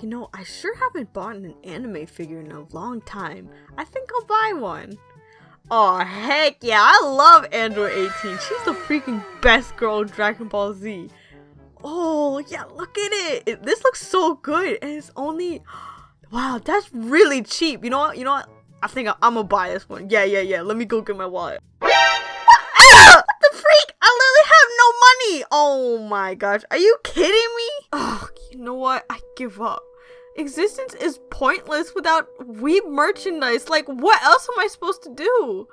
You know, I sure haven't bought an anime figure in a long time. I think I'll buy one. Oh heck yeah, I love Android 18. She's the freaking best girl in Dragon Ball Z. Oh yeah, look at it. This looks so good, and it's only, wow, that's really cheap. You know what? I think I'm gonna buy this one. Yeah. Let me go get my wallet. What the freak? I literally have no money. Oh my gosh, are you kidding me? Oh, you know what? I give up. Existence is pointless without Weeb merchandise. Like, what else am I supposed to do?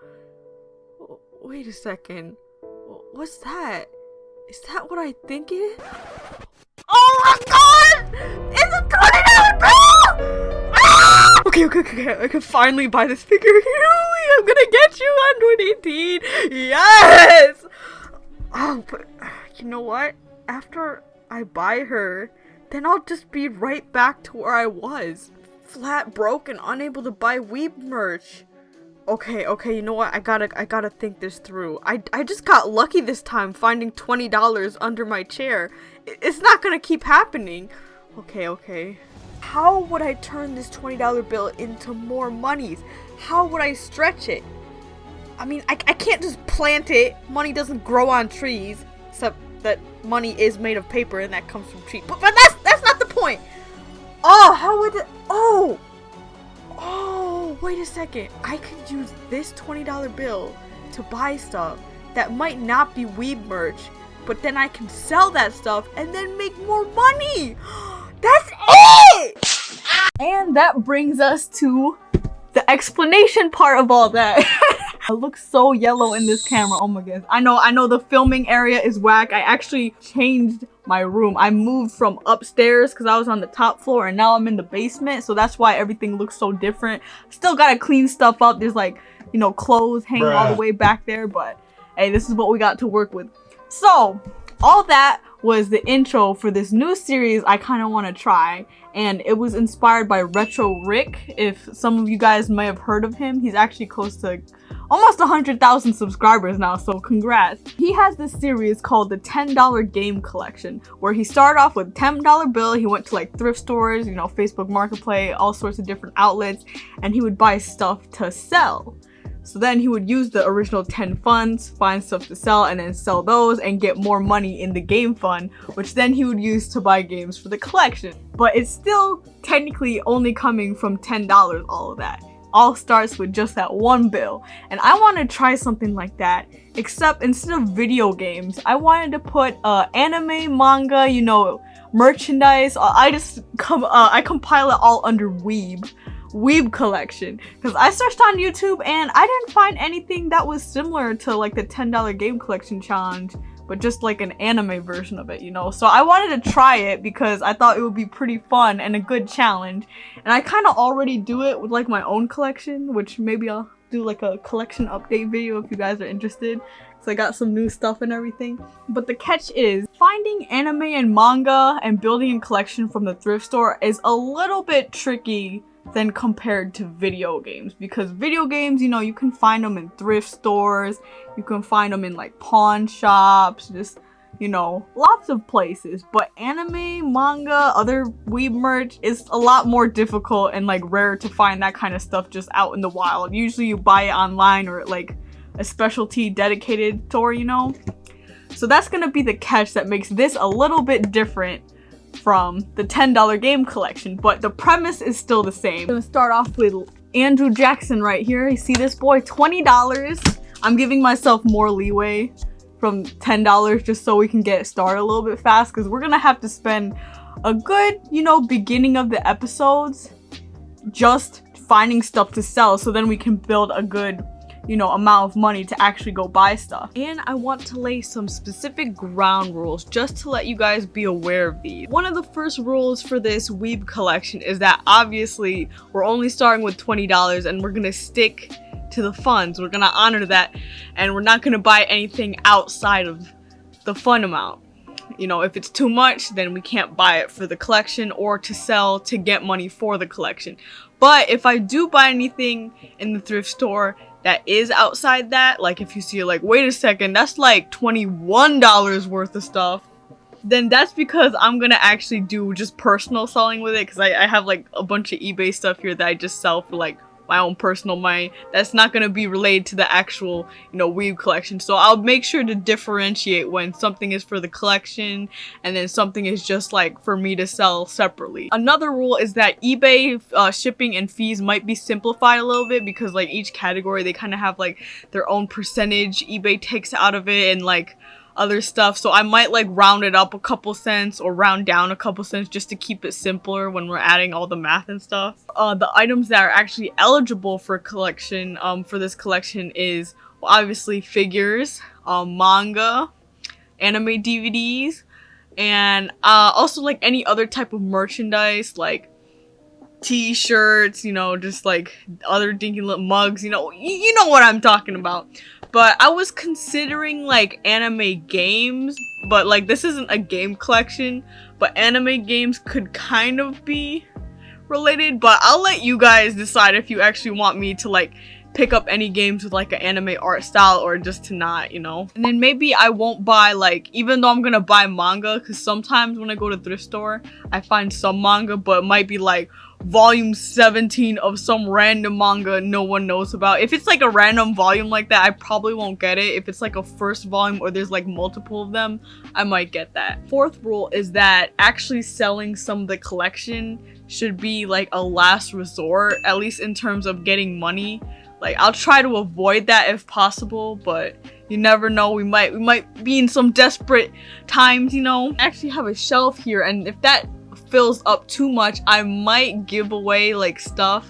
Wait a second. What's that? Is that what I think it is? Oh my god! It's a $20 bill! Ah! Okay. I can finally buy this figure. I'm gonna get you, Android 18. Yes! Oh, but you know what? After I buy her, then I'll just be right back to where I was. Flat broke and unable to buy Weeb merch. Okay, you know what? I gotta think this through. I just got lucky this time finding $20 under my chair. It's not gonna keep happening. Okay. How would I turn this $20 bill into more monies? How would I stretch it? I mean, I can't just plant it. Money doesn't grow on trees. Except that money is made of paper and that comes from trees. But that's not the point. Oh, how would it? Oh, wait a second. I could use this $20 bill to buy stuff that might not be Weeb merch, but then I can sell that stuff and then make more money. That's it! And that brings us to the explanation part of all that. I look so yellow in this camera. Oh my goodness. I know the filming area is whack. I actually changed my room. I moved from upstairs because I was on the top floor and now I'm in the basement. So that's why everything looks so different. Still gotta clean stuff up. There's like, you know, clothes hanging all the way back there. But hey, this is what we got to work with. So all that was the intro for this new series I kind of want to try, and it was inspired by Retro Rick. If some of you guys may have heard of him, he's actually close to almost 100,000 subscribers now, so congrats. He has this series called the $10 Game Collection, where he started off with $10 bill. He went to like thrift stores, you know, Facebook Marketplace, all sorts of different outlets, and he would buy stuff to sell. So then he would use the original 10 funds, find stuff to sell, and then sell those and get more money in the game fund, which then he would use to buy games for the collection. But it's still technically only coming from $10, all of that. All starts with just that one bill. And I want to try something like that, except instead of video games, I wanted to put anime, manga, you know, merchandise. I compile it all under Weeb collection, because I searched on YouTube and I didn't find anything that was similar to like the $10 game collection challenge, but just like an anime version of it, you know. So I wanted to try it because I thought it would be pretty fun and a good challenge, and I kind of already do it with like my own collection, which maybe I'll do like a collection update video if you guys are interested. So I got some new stuff and everything. But the catch is, finding anime and manga and building a collection from the thrift store is a little bit tricky than compared to video games, because video games, you know, you can find them in thrift stores, you can find them in like pawn shops, just, you know, lots of places. But anime, manga, other Weeb merch is a lot more difficult and like rare to find that kind of stuff just out in the wild. Usually you buy it online or at like a specialty dedicated store, you know. So that's gonna be the catch that makes this a little bit different from the $10 game collection, but the premise is still the same. I'm gonna start off with Andrew Jackson right here. You see this boy, $20. I'm giving myself more leeway from $10 just so we can get started a little bit fast, because we're gonna have to spend a good, you know, beginning of the episodes just finding stuff to sell, so then we can build a good, you know, amount of money to actually go buy stuff. And I want to lay some specific ground rules just to let you guys be aware of these. One of the first rules for this Weeb collection is that obviously we're only starting with $20 and we're gonna stick to the funds. We're gonna honor that, and we're not gonna buy anything outside of the fund amount. You know, if it's too much, then we can't buy it for the collection or to sell to get money for the collection. But if I do buy anything in the thrift store that is outside that, like if you see like, wait a second, that's like $21 worth of stuff, then that's because I'm gonna actually do just personal selling with it, because I have like a bunch of eBay stuff here that I just sell for like my own personal money. That's not gonna be related to the actual, you know, Weeb collection. So I'll make sure to differentiate when something is for the collection and then something is just like for me to sell separately. Another rule is that eBay shipping and fees might be simplified a little bit, because like each category they kind of have like their own percentage eBay takes out of it and like other stuff. So I might like round it up a couple cents or round down a couple cents just to keep it simpler when we're adding all the math and stuff. The items that are actually eligible for collection for this collection is, well, obviously figures, manga, anime DVDs, and also like any other type of merchandise like t-shirts, you know, just like other dinky little mugs, you know what I'm talking about. But I was considering like anime games, but like this isn't a game collection, but anime games could kind of be related. But I'll let you guys decide if you actually want me to like pick up any games with like an anime art style or just to not, you know. And then maybe I won't buy like, even though I'm gonna buy manga, because sometimes when I go to thrift store I find some manga, but it might be like volume 17 of some random manga no one knows about. If it's like a random volume like that, I probably won't get it. If it's like a first volume or there's like multiple of them, I might get that. Fourth rule is that actually selling some of the collection should be like a last resort, at least in terms of getting money. Like I'll try to avoid that if possible, but you never know, we might be in some desperate times, you know. I actually have a shelf here, and if that fills up too much, I might give away like stuff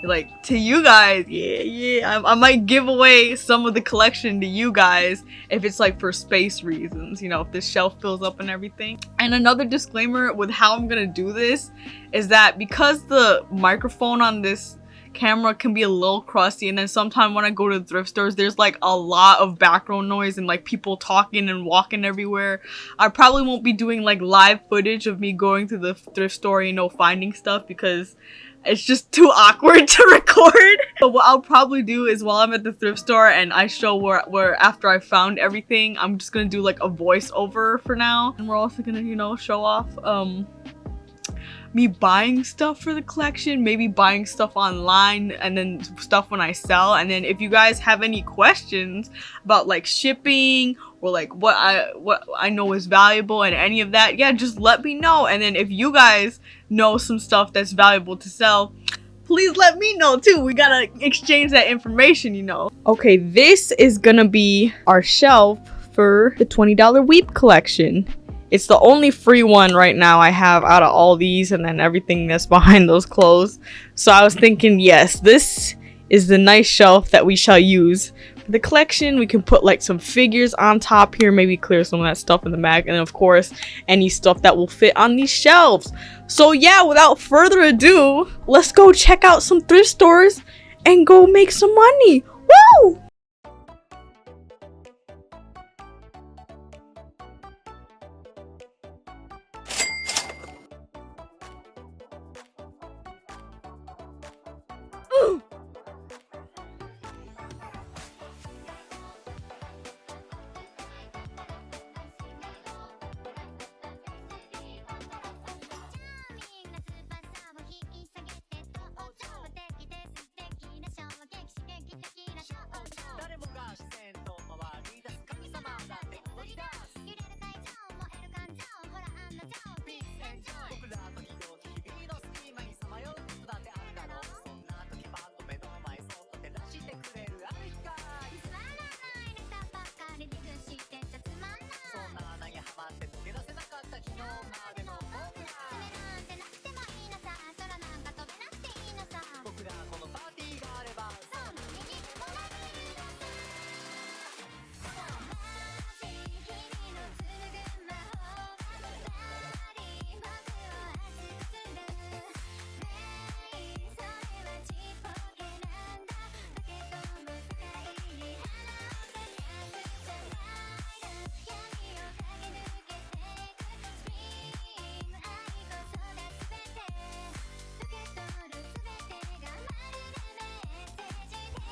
like to you guys. I might give away some of the collection to you guys if it's like for space reasons, you know, if this shelf fills up and everything. And another disclaimer with how I'm gonna do this is that because the microphone on this camera can be a little crusty, and then sometimes when I go to the thrift stores there's like a lot of background noise and like people talking and walking everywhere. I probably won't be doing like live footage of me going to the thrift store, you know, finding stuff, because it's just too awkward to record. But what I'll probably do is while I'm at the thrift store and I show where after I found everything, I'm just gonna do like a voiceover for now, and we're also gonna, you know, show off me buying stuff for the collection, maybe buying stuff online, and then stuff when I sell. And then if you guys have any questions about like shipping or like what I know is valuable and any of that, yeah, just let me know. And then if you guys know some stuff that's valuable to sell, please let me know too. We gotta exchange that information, you know. Okay, this is gonna be our shelf for the $20 Weeb collection. It's the only free one right now I have out of all these, and then everything that's behind those clothes. So I was thinking, yes, this is the nice shelf that we shall use for the collection. We can put like some figures on top here, maybe clear some of that stuff in the bag, and of course any stuff that will fit on these shelves. So yeah, without further ado, let's go check out some thrift stores and go make some money. Woo!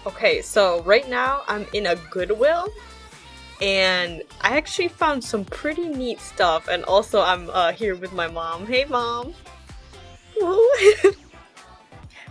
Okay, so right now I'm in a Goodwill, and I actually found some pretty neat stuff, and also I'm here with my mom. Hey mom! Woo.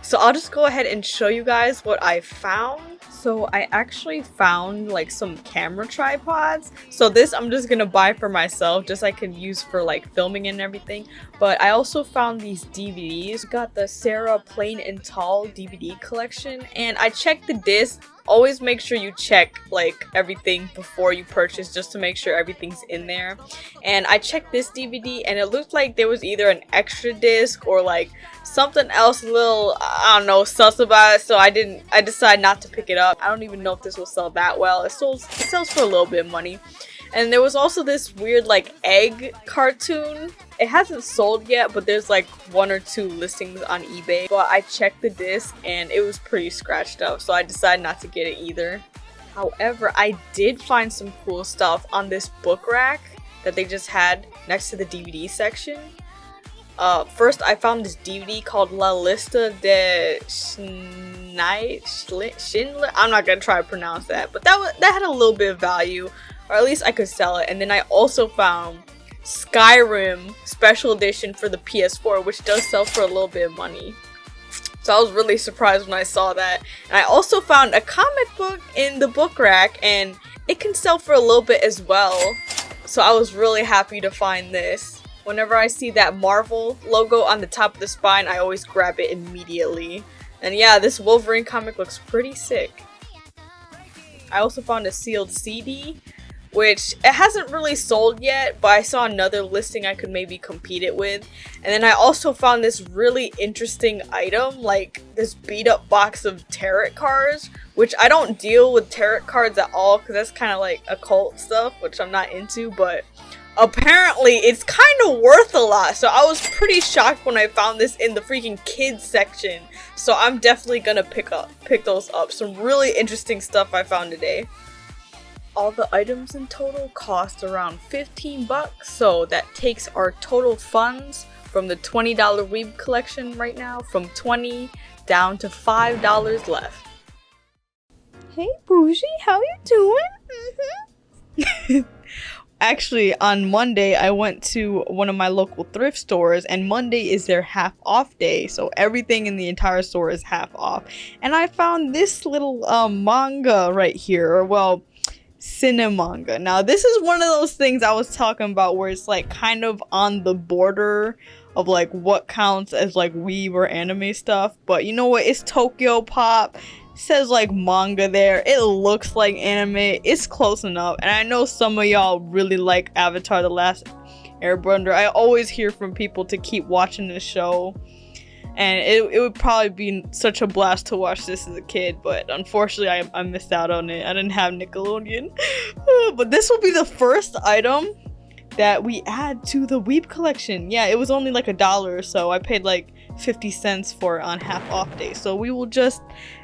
So I'll just go ahead and show you guys what I found. So I actually found like some camera tripods. So this I'm just gonna buy for myself, just I could use for like filming and everything. But I also found these DVDs. Got the Sarah Plain and Tall DVD collection, and I checked the disc. Always make sure you check like everything before you purchase, just to make sure everything's in there. And I checked this DVD and it looked like there was either an extra disc or like something else a little, I don't know, sus about it, so I decided not to pick it up. I don't even know if this will sell that well. It sells for a little bit of money. And there was also this weird like egg cartoon. It hasn't sold yet, but there's like 1 or 2 listings on eBay. But I checked the disc and it was pretty scratched up, so I decided not to get it either. However, I did find some cool stuff on this book rack that they just had next to the DVD section. First, I found this DVD called La Lista de Schindler. I'm not gonna try to pronounce that, but that had a little bit of value, or at least I could sell it. And then I also found Skyrim Special Edition for the PS4, which does sell for a little bit of money. So I was really surprised when I saw that. And I also found a comic book in the book rack, and it can sell for a little bit as well. So I was really happy to find this. Whenever I see that Marvel logo on the top of the spine, I always grab it immediately. And yeah, this Wolverine comic looks pretty sick. I also found a sealed CD, which it hasn't really sold yet, but I saw another listing I could maybe compete it with. And then I also found this really interesting item, like this beat up box of tarot cards, which I don't deal with tarot cards at all because that's kind of like occult stuff, which I'm not into, but apparently it's kind of worth a lot. So I was pretty shocked when I found this in the freaking kids section. So I'm definitely gonna pick those up. Some really interesting stuff I found today. All the items in total cost around 15 bucks, so that takes our total funds from the $20 Weeb collection right now from $20 down to $5 left. Hey Bougie, how you doing? Actually, on Monday, I went to one of my local thrift stores, and Monday is their half off day, so everything in the entire store is half off. And I found this little manga right here, or well, Cinemanga. Now, this is one of those things I was talking about where it's like kind of on the border of like what counts as like weeb or anime stuff, but you know what? It's Tokyo Pop. Says like manga there. It looks like anime. It's close enough. And I know some of y'all really like Avatar: The Last Airbender. I always hear from people to keep watching this show, and it would probably be such a blast to watch this as a kid, but unfortunately I missed out on it. I didn't have Nickelodeon. But this will be the first item that we add to the Weeb collection. Yeah, it was only like $1 or so. I paid like 50 cents for it on half off day, so we will just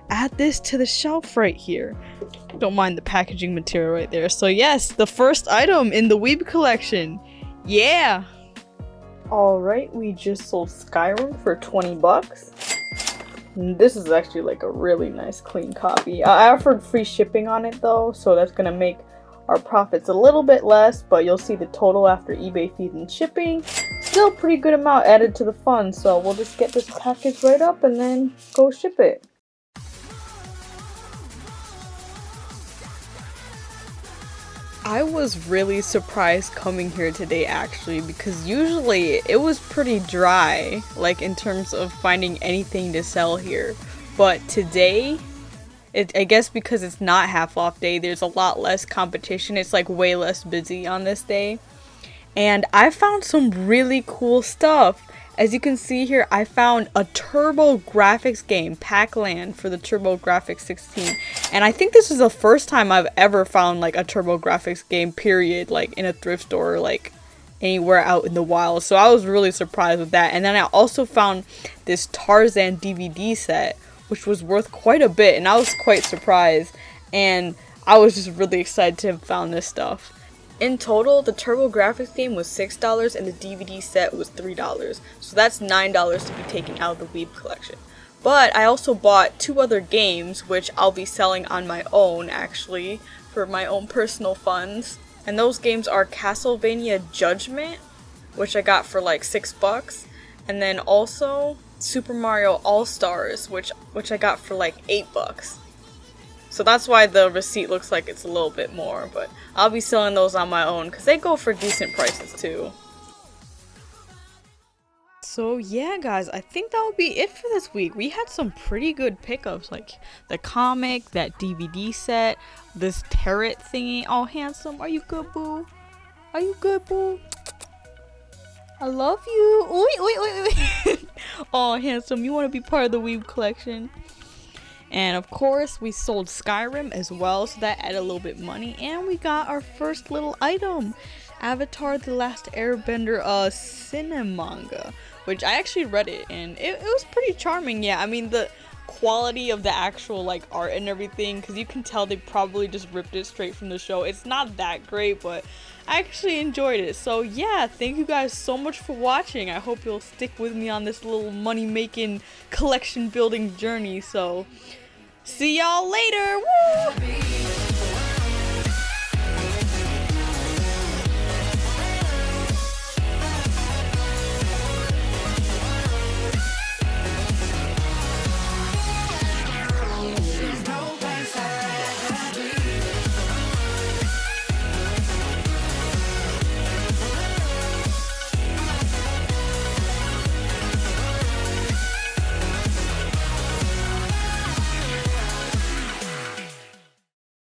add this to the shelf right here. Don't mind the packaging material right there. So yes, the first item in the Weeb collection. Yeah. Alright, we just sold Skyrim for 20 bucks. This is actually like a really nice clean copy. I offered free shipping on it though, so that's gonna make our profits a little bit less, but you'll see the total after eBay fees and shipping. Still a pretty good amount added to the fund, so we'll just get this package right up and then go ship it. I was really surprised coming here today actually, because usually it was pretty dry, like in terms of finding anything to sell here. But today, I guess because it's not half off day, there's a lot less competition. It's like way less busy on this day. And I found some really cool stuff. As you can see here, I found a TurboGrafx game, Pac-Land, for the TurboGrafx 16. And I think this is the first time I've ever found like a TurboGrafx game, period, like in a thrift store or like anywhere out in the wild. So I was really surprised with that. And then I also found this Tarzan DVD set, which was worth quite a bit. And I was quite surprised. And I was just really excited to have found this stuff. In total, the TurboGrafx game was $6 and the DVD set was $3, so that's $9 to be taken out of the Weeb collection. But I also bought 2 other games, which I'll be selling on my own actually, for my own personal funds. And those games are Castlevania Judgment, which I got for like $6, and then also Super Mario All-Stars, which I got for like $8. So that's why the receipt looks like it's a little bit more, but I'll be selling those on my own because they go for decent prices too. So yeah guys, I think that would be it for this week. We had some pretty good pickups, like the comic, that DVD set, this tarot thingy. Oh handsome, are you good boo? Are you good boo? I love you. Oi. Oh handsome, you want to be part of the Weeb collection? And of course we sold Skyrim as well, so that added a little bit money. And we got our first little item, Avatar The Last Airbender Cinemanga, which I actually read it and it was pretty charming. Yeah, I mean the quality of the actual like art and everything, because you can tell they probably just ripped it straight from the show. It's not that great, but I actually enjoyed it. So yeah, thank you guys so much for watching. I hope you'll stick with me on this little money making collection building journey. So see y'all later. Woo!